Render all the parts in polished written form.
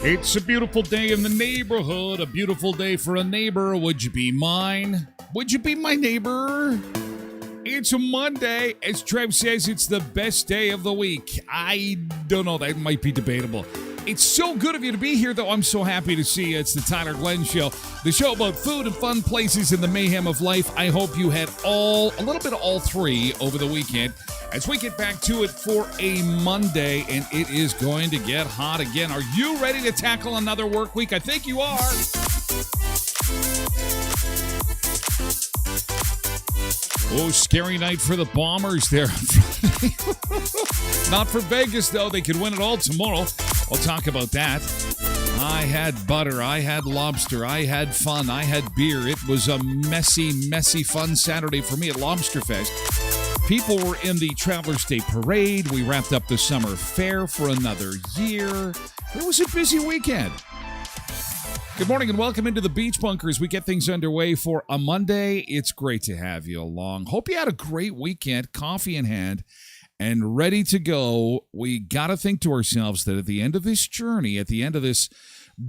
It's a beautiful day in the neighborhood, a beautiful day for a neighbor. Would you be mine? Would you be my neighbor? It's a Monday. As Trev says, it's the best day of the week. I don't know. That might be debatable. It's so good of you to be here, though. I'm so happy to see you. It's the Tyler Glenn Show, the show about food and fun places in the mayhem of life. I hope you had a little bit of all three over the weekend as we get back to it for a Monday, and it is going to get hot again. Are you ready to tackle another work week? I think you are. Oh, scary night for the Bombers there. Not for Vegas, though. They could win it all tomorrow. I'll talk about that. I had butter. I had lobster. I had fun. I had beer. It was a messy, fun Saturday for me at Lobster Fest. People were in the Travelers Day Parade. We wrapped up the summer fair for another year. It was a busy weekend. Good morning and welcome into the Beach Bunker as we get things underway for a Monday. It's great to have you along. Hope you had a great weekend, coffee in hand, and ready to go. We got to think to ourselves that at the end of this journey, at the end of this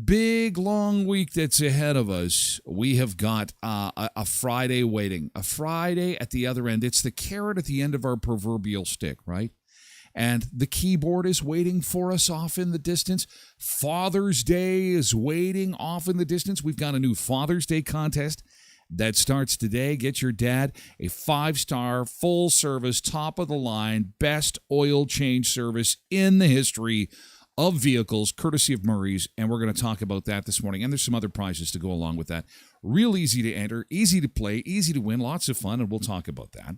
big, long week that's ahead of us, we have got a Friday waiting. A Friday at the other end. It's the carrot at the end of our proverbial stick, right? And the keyboard is waiting for us off in the distance. Father's Day is waiting off in the distance. We've got a new Father's Day contest that starts today. Get your dad a 5-star, full-service, top-of-the-line, best oil change service in the history of vehicles, courtesy of Murray's, and we're going to talk about that this morning. And there's some other prizes to go along with that. Real easy to enter, easy to play, easy to win, lots of fun, and we'll talk about that.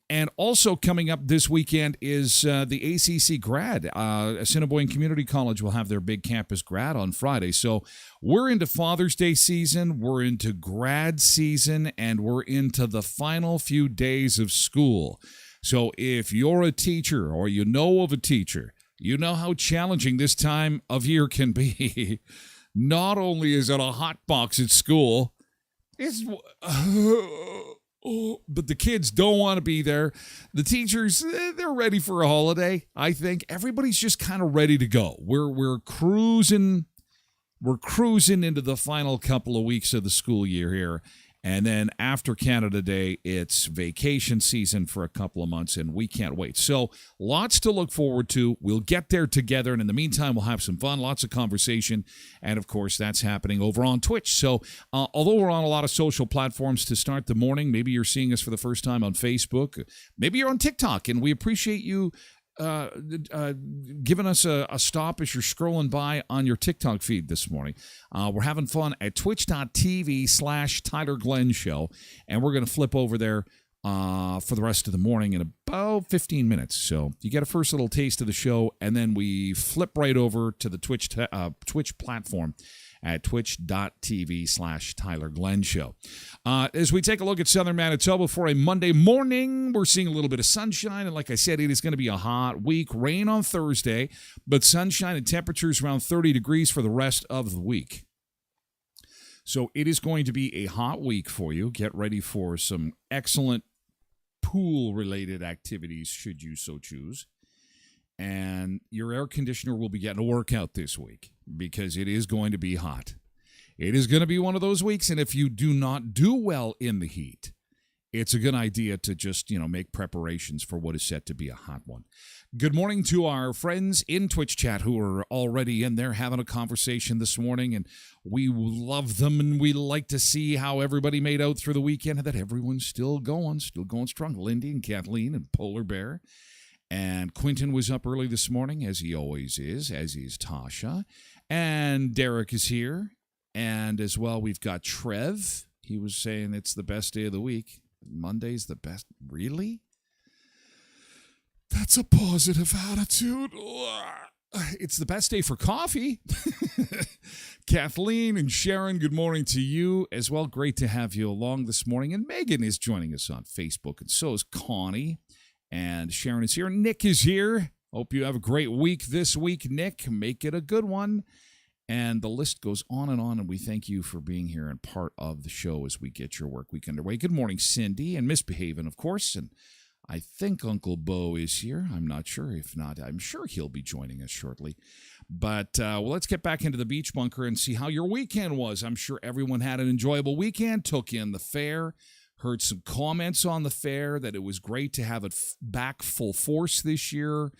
And also coming up this weekend is the ACC grad. Assiniboine Community College will have their big campus grad on Friday. So we're into Father's Day season, we're into grad season, and we're into the final few days of school. So if you're a teacher or you know of a teacher, you know how challenging this time of year can be. Not only is it a hot box at school, it's... but the kids don't want to be there. The teachers, they're ready for a holiday. I think everybody's just kind of ready to go. We're cruising into the final couple of weeks of the school year here. And then after Canada Day, it's vacation season for a couple of months, and we can't wait. So lots to look forward to. We'll get there together, and in the meantime, we'll have some fun, lots of conversation, and, of course, that's happening over on Twitch. So although we're on a lot of social platforms to start the morning, maybe you're seeing us for the first time on Facebook, maybe you're on TikTok, and we appreciate you giving us a stop as you're scrolling by on your TikTok feed this morning. We're having fun at twitch.tv/Tyler Glenn Show, and we're going to flip over there for the rest of the morning in about 15 minutes. So you get a first little taste of the show, and then we flip right over to the Twitch platform at twitch.tv/Tyler Glenn Show. As we take a look at Southern Manitoba for a Monday morning, we're seeing a little bit of sunshine, and like I said, it is going to be a hot week. Rain on Thursday, but sunshine and temperatures around 30 degrees for the rest of the week. So it is going to be a hot week for you. Get ready for some excellent pool-related activities, should you so choose. And your air conditioner will be getting a workout this week because it is going to be hot. It is going to be one of those weeks, and if you do not do well in the heat, it's a good idea to just, make preparations for what is set to be a hot one. Good morning to our friends in Twitch chat who are already in there having a conversation this morning, and we love them, and we like to see how everybody made out through the weekend and that everyone's still going strong. Lindy and Kathleen and Polar Bear. And Quentin was up early this morning, as he always is, as is Tasha. And Derek is here. And as well, we've got Trev. He was saying it's the best day of the week. Monday's the best. Really? That's a positive attitude. It's the best day for coffee. Kathleen and Sharon, good morning to you as well. Great to have you along this morning. And Megan is joining us on Facebook, and so is Connie. And Sharon is here. Nick is here. Hope you have a great week this week, Nick. Make it a good one. And the list goes on, and we thank you for being here and part of the show as we get your work week underway. Good morning, Cindy, and Misbehaving, of course. And I think Uncle Bo is here. I'm not sure. If not, I'm sure he'll be joining us shortly. But let's get back into the beach bunker and see how your weekend was. I'm sure everyone had an enjoyable weekend, took in the fair. Heard some comments on the fair that it was great to have it back full force this year.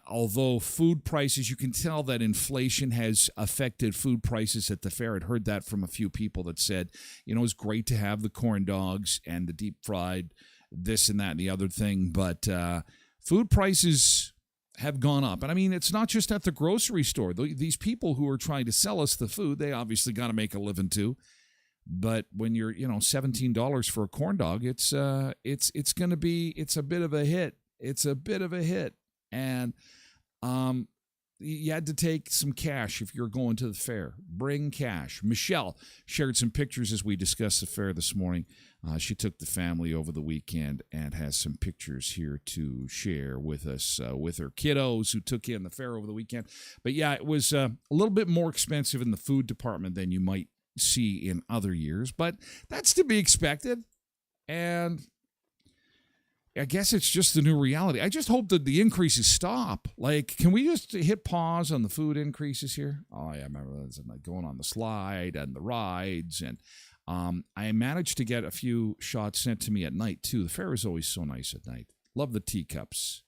Although food prices, you can tell that inflation has affected food prices at the fair. I'd heard that from a few people that said, it's great to have the corn dogs and the deep fried this and that and the other thing. But food prices have gone up. And I mean, it's not just at the grocery store. These people who are trying to sell us the food, they obviously got to make a living too. But when you're, $17 for a corn dog, it's a bit of a hit. It's a bit of a hit. And you had to take some cash if you're going to the fair. Bring cash. Michelle shared some pictures as we discussed the fair this morning. She took the family over the weekend and has some pictures here to share with us with her kiddos who took in the fair over the weekend. But yeah, it was a little bit more expensive in the food department than you might see in other years, but that's to be expected. And I guess it's just the new reality. I just hope that the increases stop. Like, can we just hit pause on the food increases here? Oh, yeah, I remember going on the slide and the rides. And I managed to get a few shots sent to me at night, too. The fair is always so nice at night. Love the teacups.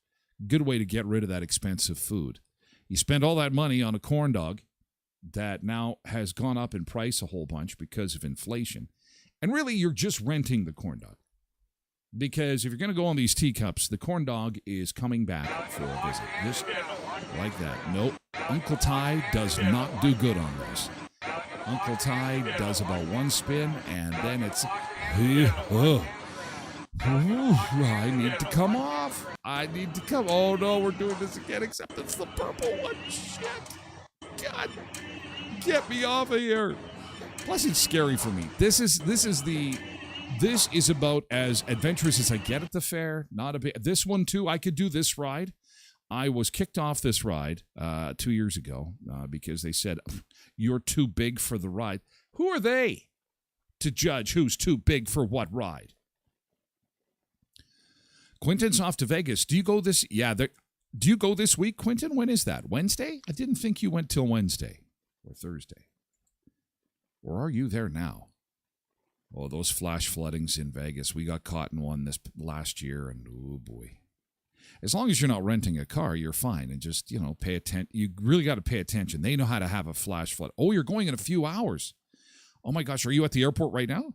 Good way to get rid of that expensive food. You spend all that money on a corn dog that now has gone up in price a whole bunch because of inflation. And really, you're just renting the corn dog. Because if you're going to go on these teacups, the corn dog is coming back for a visit. Just like that. Nope. Uncle Ty does not do good on this. Uncle Ty does about one spin, and then it's... I need to come off. Oh, no, we're doing this again, except it's the purple one. Shit. God. Get me off of here. Plus, it's scary for me. This is about as adventurous as I get at the fair. Not a bit. This one, too, I could do this ride. I was kicked off this ride 2 years ago because they said, you're too big for the ride. Who are they to judge who's too big for what ride? Quentin's off to Vegas. Do you go this? Yeah. Do you go this week, Quentin? When is that? Wednesday? I didn't think you went till Wednesday or Thursday. Or are you there now? Oh, those flash floodings in Vegas. We got caught in one this last year, and oh boy. As long as you're not renting a car, you're fine. And just, pay attention. You really got to pay attention. They know how to have a flash flood. Oh, you're going in a few hours. Oh my gosh, are you at the airport right now?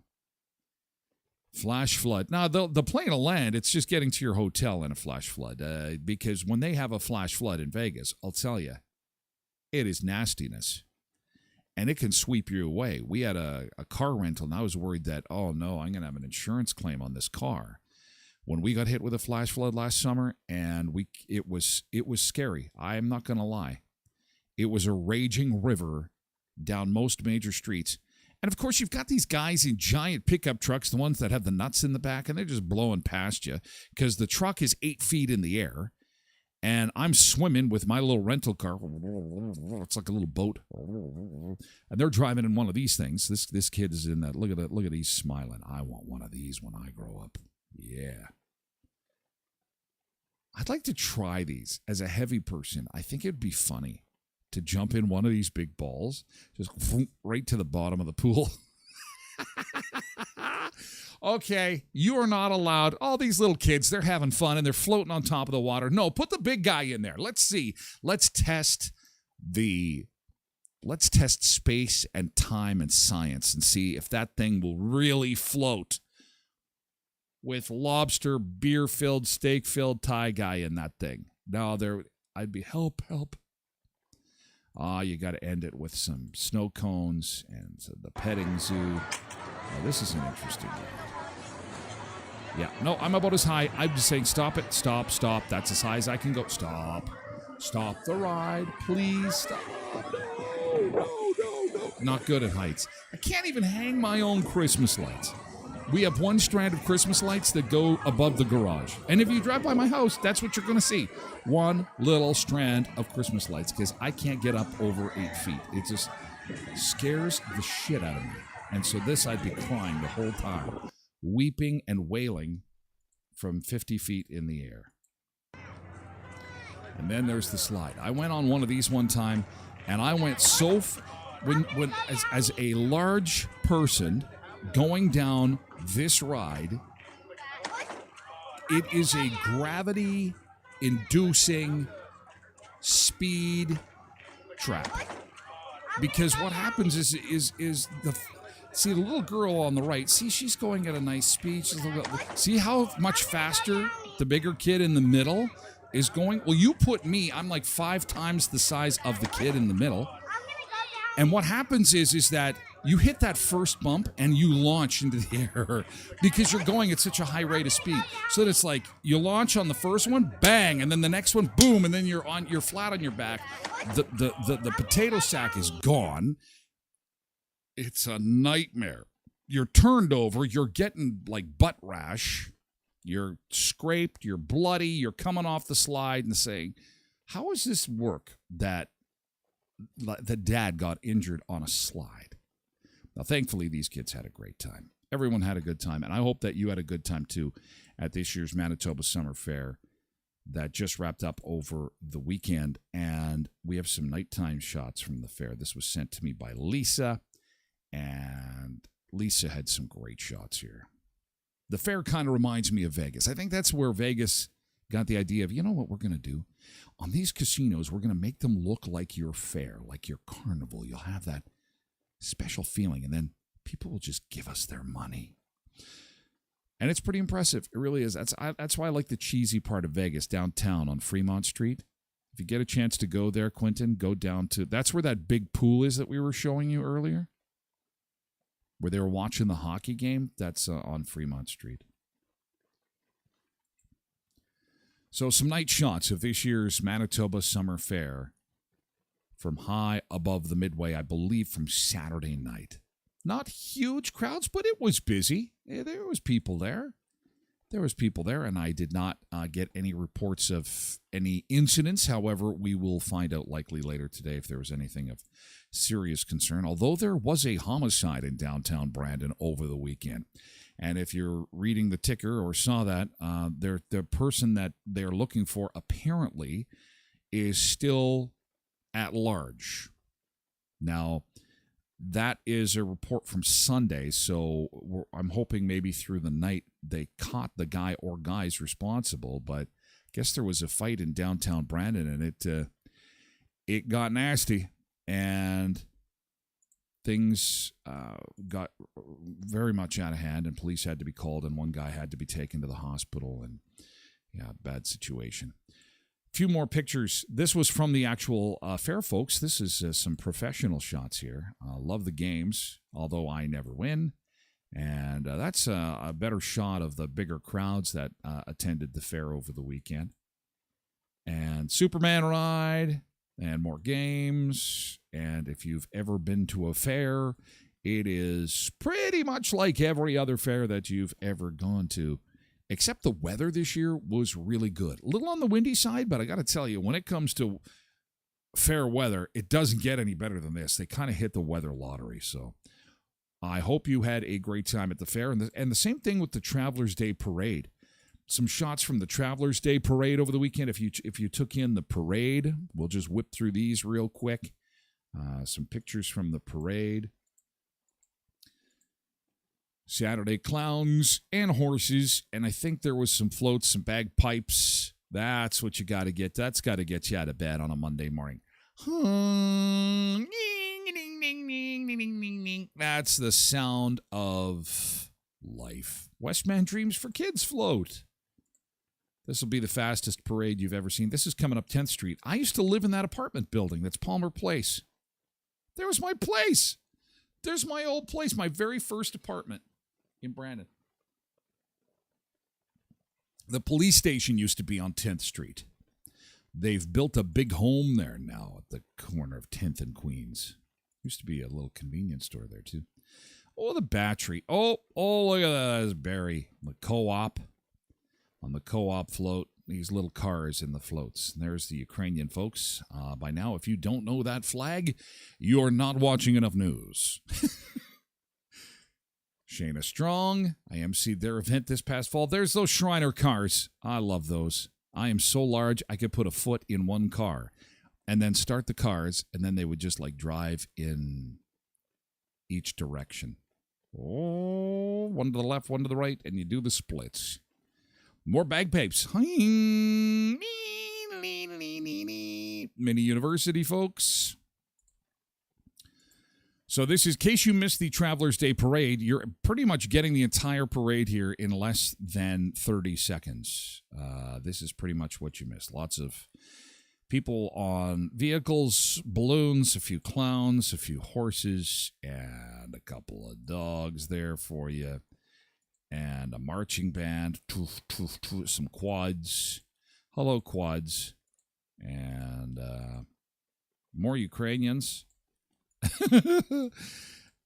Flash flood. Now, the plane will land. It's just getting to your hotel in a flash flood. Because when they have a flash flood in Vegas, I'll tell you, it is nastiness. And it can sweep you away. We had a car rental, and I was worried that, oh no, I'm going to have an insurance claim on this car. When we got hit with a flash flood last summer, and it was scary. I am not going to lie. It was a raging river down most major streets. And, of course, you've got these guys in giant pickup trucks, the ones that have the nuts in the back, and they're just blowing past you because the truck is 8 feet in the air. And I'm swimming with my little rental car. It's like a little boat. And they're driving in one of these things. This kid is in that. Look at that. Look at he's smiling. I want one of these when I grow up. Yeah. I'd like to try these as a heavy person. I think it'd be funny to jump in one of these big balls, just right to the bottom of the pool. Okay, you are not allowed. All these little kids, they're having fun and they're floating on top of the water. No, put the big guy in there. Let's see. Let's test space and time and science and see if that thing will really float with lobster, beer-filled, steak-filled Thai guy in that thing. No, I'd be help. You got to end it with some snow cones and the petting zoo. Oh, this is an interesting one. Yeah, no, I'm about as high. I'm just saying, stop it. Stop. That's as high as I can go. Stop the ride. Please stop. No. Not good at heights. I can't even hang my own Christmas lights. We have one strand of Christmas lights that go above the garage. And if you drive by my house, that's what you're going to see. One little strand of Christmas lights because I can't get up over 8 feet. It just scares the shit out of me. And so I'd be crying the whole time, weeping and wailing from 50 feet in the air. And then there's the slide. I went on one of these one time, and I went as a large person going down this ride, it is a gravity-inducing speed trap. Because what happens is the little girl on the right, she's going at a nice speed. See how much faster the bigger kid in the middle is going? Well, you put me, I'm like 5 times the size of the kid in the middle. And what happens is that you hit that first bump and you launch into the air because you're going at such a high rate of speed. So that it's like you launch on the first one, bang, and then the next one, boom, and then you're flat on your back. The potato sack is gone. It's a nightmare. You're turned over. You're getting like butt rash. You're scraped. You're bloody. You're coming off the slide and saying, how does this work that the dad got injured on a slide? Now, thankfully, these kids had a great time. Everyone had a good time, and I hope that you had a good time, too, at this year's Manitoba Summer Fair that just wrapped up over the weekend, and we have some nighttime shots from the fair. This was sent to me by Lisa, and Lisa had some great shots here. The fair kind of reminds me of Vegas. I think that's where Vegas got the idea of, you know what we're going to do? On these casinos, we're going to make them look like your fair, like your carnival. You'll have that special feeling, and then people will just give us their money. And it's pretty impressive. It really is. That's why I like the cheesy part of Vegas, downtown on Fremont Street. If you get a chance to go there, Quentin, go down to, that's where that big pool is that we were showing you earlier, where they were watching the hockey game. That's on Fremont Street. So some night shots of this year's Manitoba Summer Fair from high above the Midway, I believe from Saturday night. Not huge crowds, but it was busy. There was people there. And I did not get any reports of any incidents. However, we will find out likely later today if there was anything of serious concern, although there was a homicide in downtown Brandon over the weekend. And if you're reading the ticker or saw that, the person that they're looking for apparently is still at large. Now, That is a report from Sunday, so I'm hoping maybe through the night they caught the guy or guys responsible, but I guess there was a fight in downtown Brandon, and it got nasty, and things got very much out of hand, and police had to be called, and one guy had to be taken to the hospital, and yeah, bad situation. Few more pictures. This was from the actual fair, folks. This is some professional shots here. Love the games, although I never win. And that's a better shot of the bigger crowds that attended the fair over the weekend. And Superman ride and more games. And if you've ever been to a fair, it is pretty much like every other fair that you've ever gone to. Except the weather this year was really good. A little on the windy side, but I got to tell you, when it comes to fair weather, it doesn't get any better than this. They kind of hit the weather lottery. So I hope you had a great time at the fair. And the same thing with the Travelers Day Parade. Some shots from the Travelers Day Parade over the weekend. If you took in the parade, we'll just whip through these real quick. Some pictures from the parade. Saturday clowns and horses, and I think there was some floats, some bagpipes. That's what you got to get. That's got to get you out of bed on a Monday morning. That's the sound of life. Westman Dreams for Kids float. This will be the fastest parade you've ever seen. This is coming up 10th Street. I used to live in that apartment building. That's Palmer Place. There was my place. There's my old place, my very first apartment in Brandon. The police station used to be on 10th Street. They've built a big home there now at the corner of 10th and Queens. Used to be a little convenience store there, too. Oh, the Battery. Oh, look at that. That's Barry. The co-op. On the co-op float. These little cars in the floats. There's the Ukrainian folks. By now, if you don't know that flag, you're not watching enough news. Shayna Strong. I emceed their event this past fall. There's those Shriner cars. I love those. I am so large, I could put a foot in one car and then start the cars, and then they would just like drive in each direction. Oh, one to the left, one to the right, and you do the splits. More bagpipes. Mini University, folks. So this is, in case you missed the Travelers Day Parade, you're pretty much getting the entire parade here in less than 30 seconds. This is pretty much what you missed. Lots of people on vehicles, balloons, a few clowns, a few horses, and a couple of dogs there for you. And a marching band, some quads. Hello, quads. And more Ukrainians.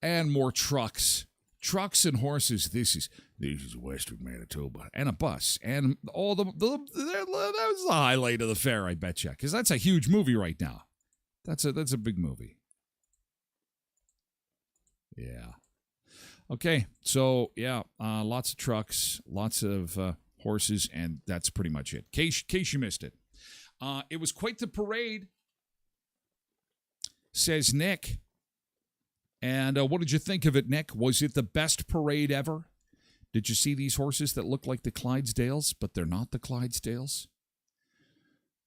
And more trucks. Trucks and horses. This is Western Manitoba. And a bus. And all that was the highlight of the fair, I bet you. Because that's a huge movie right now. That's a big movie. Yeah. Okay, so yeah, lots of trucks, lots of horses, and that's pretty much it. Case you missed it. It was quite the parade, says Nick. And what did you think of it, Nick? Was it the best parade ever? Did you see these horses that look like the Clydesdales, but they're not the Clydesdales?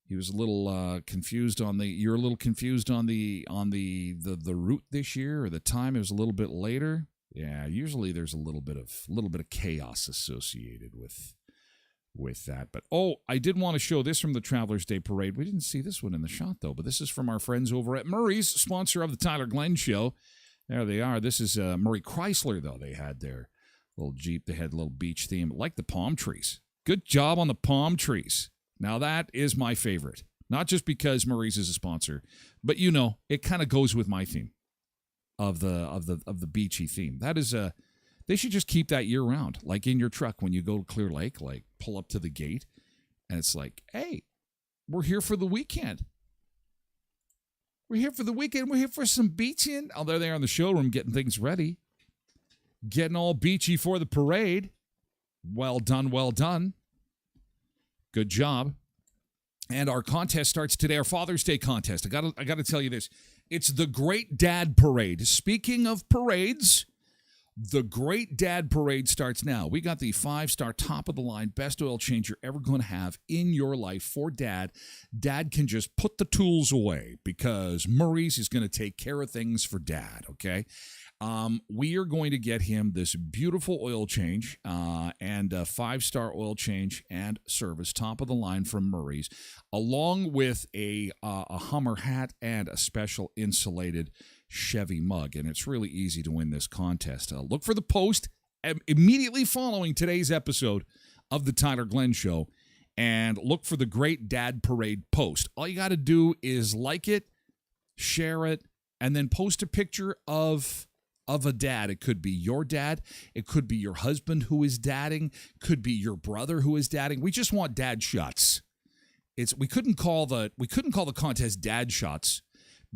He was a little confused on the. You're a little confused on the route this year, or the time. It was a little bit later. Yeah, usually there's a little bit of chaos associated with that. But I did want to show this from the Travelers Day Parade. We didn't see this one in the shot though, but this is from our friends over at Murray's, sponsor of the Tyler Glenn Show. There they are. This is Murray Chrysler though. They had their little Jeep. They had a little beach theme, like the palm trees. Good job on the palm trees. Now that is my favorite. Not just because Murray's is a sponsor, but it kind of goes with my theme. Of the beachy theme. That is they should just keep that year round. Like in your truck when you go to Clear Lake, like pull up to the gate and it's like, hey, we're here for the weekend. We're here for the weekend. We're here for some beaching. Oh, they're there in the showroom getting things ready. Getting all beachy for the parade. Well done, well done. Good job. And our contest starts today, our Father's Day contest. I got to tell you this. It's the Great Dad Parade. Speaking of parades, the Great Dad Parade starts now. We got the 5-star top-of-the-line best oil change you're ever going to have in your life for Dad. Dad can just put the tools away because Murray's is going to take care of things for Dad, okay? We are going to get him this beautiful oil change and a 5-star oil change and service, top of the line from Murray's, along with a Hummer hat and a special insulated Chevy mug. And it's really easy to win this contest. Look for the post immediately following today's episode of the Tyler Glenn Show, and look for the Great Dad Parade post. All you got to do is like it, share it, and then post a picture of a dad. It could be your dad. It could be your husband who is dadding. Could be your brother who is dadding. We just want dad shots. We couldn't call the contest dad shots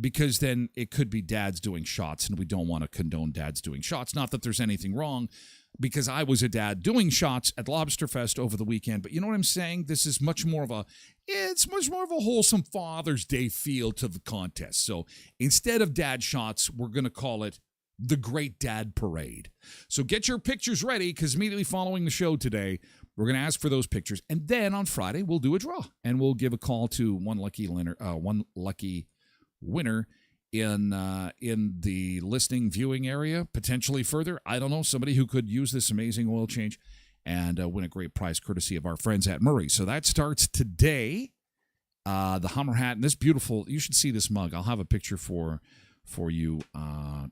because then it could be dads doing shots, and we don't want to condone dads doing shots. Not that there's anything wrong, because I was a dad doing shots at Lobsterfest over the weekend. But you know what I'm saying? This is much more of a wholesome Father's Day feel to the contest. So instead of dad shots, we're going to call it the Great Dad Parade. So get your pictures ready, because immediately following the show today, we're going to ask for those pictures. And then on Friday, we'll do a draw, and we'll give a call to one lucky winner in the listening viewing area, potentially further. I don't know, somebody who could use this amazing oil change and win a great prize courtesy of our friends at Murray. So that starts today. The Hummer hat and this beautiful, you should see this mug. I'll have a picture for you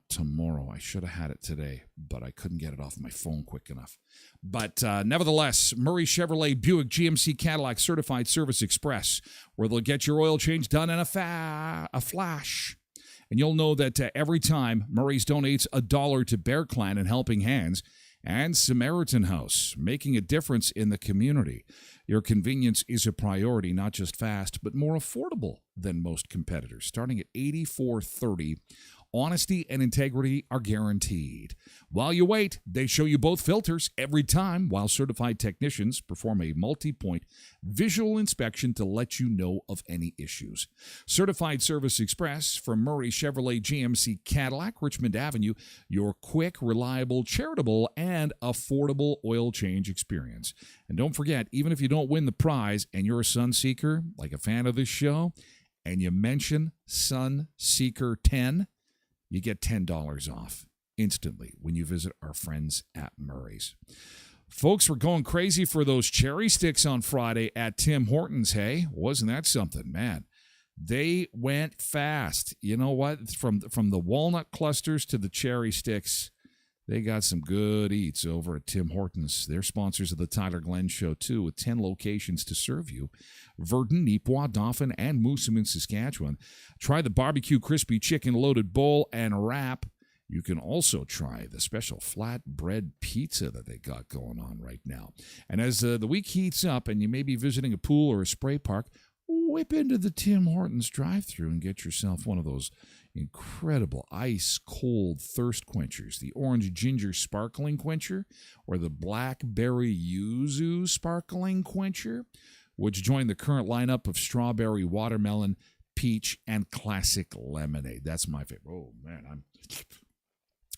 tomorrow. I should have had it today, but I couldn't get it off my phone quick enough. But nevertheless, Murray Chevrolet Buick GMC Cadillac Certified Service Express, where they'll get your oil change done in a flash. And you'll know that every time Murray's donates $1 to Bear Clan and Helping Hands and Samaritan House, making a difference in the community. Your convenience is a priority, not just fast, but more affordable than most competitors. Starting at $84.30, honesty and integrity are guaranteed. While you wait, they show you both filters every time, while certified technicians perform a multi-point visual inspection to let you know of any issues. Certified Service Express from Murray Chevrolet GMC Cadillac, Richmond Avenue, your quick, reliable, charitable, and affordable oil change experience. And don't forget, even if you don't win the prize and you're a Sunseeker, like a fan of this show, and you mention Sunseeker 10, you get $10 off instantly when you visit our friends at Murray's. Folks, we're going crazy for those cherry sticks on Friday at Tim Hortons, hey? Wasn't that something, man? They went fast. You know what? From the walnut clusters to the cherry sticks, they got some good eats over at Tim Hortons. They're sponsors of the Tyler Glenn Show, too, with 10 locations to serve you. Verdun, Neepawa, Dauphin, and Moosomin, Saskatchewan. Try the barbecue crispy chicken loaded bowl and wrap. You can also try the special flatbread pizza that they got going on right now. And as the week heats up and you may be visiting a pool or a spray park, whip into the Tim Hortons drive-thru and get yourself one of those incredible ice-cold thirst quenchers, the orange ginger sparkling quencher or the blackberry yuzu sparkling quencher, which join the current lineup of strawberry, watermelon, peach, and classic lemonade. That's my favorite. Oh, man,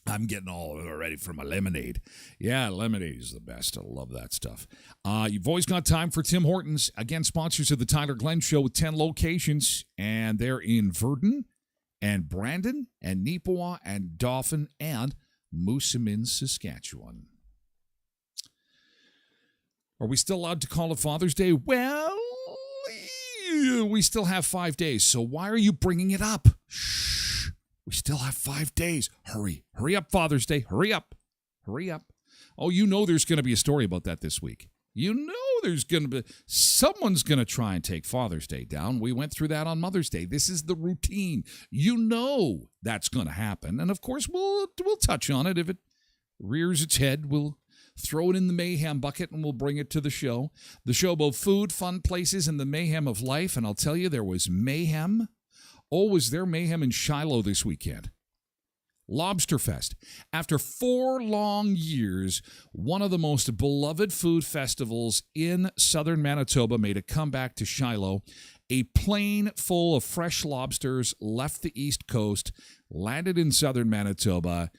I'm getting all ready for my lemonade. Yeah, lemonade is the best. I love that stuff. You've always got time for Tim Hortons. Again, sponsors of the Tyler Glenn Show with 10 locations, and they're in Verdun and Brandon and Neepawa and Dauphin and Moosomin, Saskatchewan. Are we still allowed to call it Father's Day? Well, we still have 5 days, so why are you bringing it up? Shh. We still have 5 days. Hurry up, Father's Day. Hurry up. Oh, you know there's going to be a story about that this week. You know there's going to be, someone's going to try and take Father's Day down. We went through that on Mother's Day. This is the routine. You know that's going to happen. And of course, we'll touch on it. If it rears its head, we'll throw it in the mayhem bucket and we'll bring it to the show. The show about food, fun places, and the mayhem of life. And I'll tell you, there was mayhem. Oh, was there mayhem in Shiloh this weekend? Lobsterfest. After 4 long years, one of the most beloved food festivals in southern Manitoba made a comeback to Shiloh, A plane full of fresh lobsters left the East Coast, landed in southern Manitoba,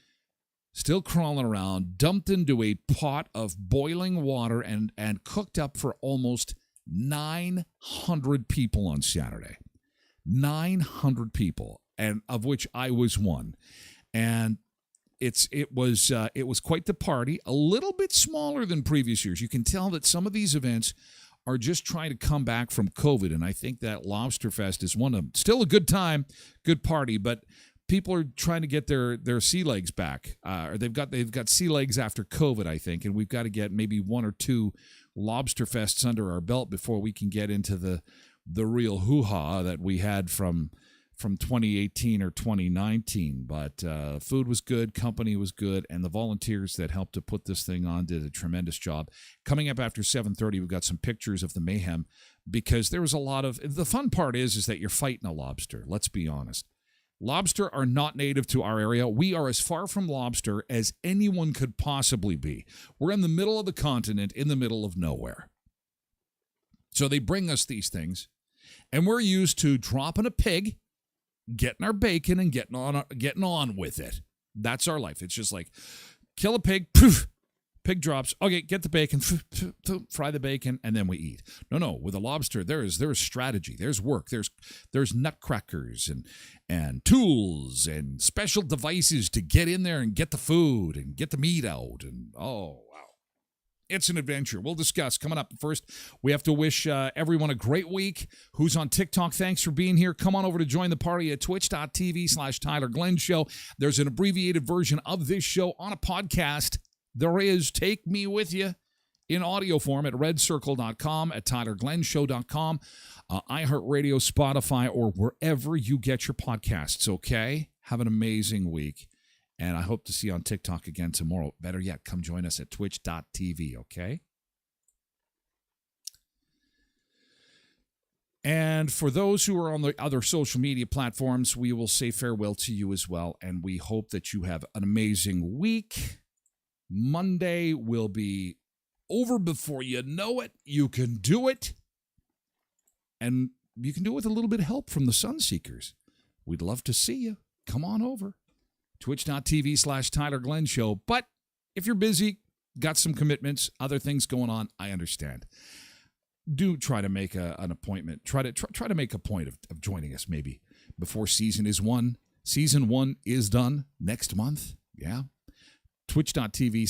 still crawling around, dumped into a pot of boiling water and cooked up for almost 900 people on Saturday. 900 people, and of which I was one. And it was quite the party, a little bit smaller than previous years. You can tell that some of these events are just trying to come back from COVID, and I think that Lobster Fest is one of them. Still a good time, good party, but people are trying to get their sea legs back, or they've got sea legs after COVID, I think, and we've got to get maybe one or two Lobster Fests under our belt before we can get into the real hoo-ha that we had from 2018 or 2019. But food was good, company was good, and the volunteers that helped to put this thing on did a tremendous job. Coming up after 7:30, we've got some pictures of the mayhem, because there was a lot of... The fun part is that you're fighting a lobster, let's be honest. Lobster are not native to our area. We are as far from lobster as anyone could possibly be. We're in the middle of the continent, in the middle of nowhere. So they bring us these things, and we're used to dropping a pig, getting our bacon, and getting on with it. That's our life. It's just like, kill a pig, poof, pig drops. Okay, get the bacon, fry the bacon, and then we eat. No. With a lobster, there is strategy. There's work. There's nutcrackers and tools and special devices to get in there and get the food and get the meat out. And oh, wow. It's an adventure. We'll discuss coming up. First, we have to wish everyone a great week. Who's on TikTok, thanks for being here. Come on over to join the party at twitch.tv/Tyler Glenn Show. There's an abbreviated version of this show on a podcast. There is Take Me With You in audio form at redcircle.com, at tylerglennshow.com, iHeartRadio, Spotify, or wherever you get your podcasts, okay? Have an amazing week. And I hope to see you on TikTok again tomorrow. Better yet, come join us at twitch.tv, okay? And for those who are on the other social media platforms, we will say farewell to you as well. And we hope that you have an amazing week. Monday will be over before you know it. You can do it. And you can do it with a little bit of help from the Sunseekers. We'd love to see you. Come on over. Twitch.tv/Tyler Glenn Show. But if you're busy, got some commitments, other things going on, I understand. Do try to make an appointment. Try to make a point of joining us maybe before season 1 is done next month. Yeah. Twitch.tv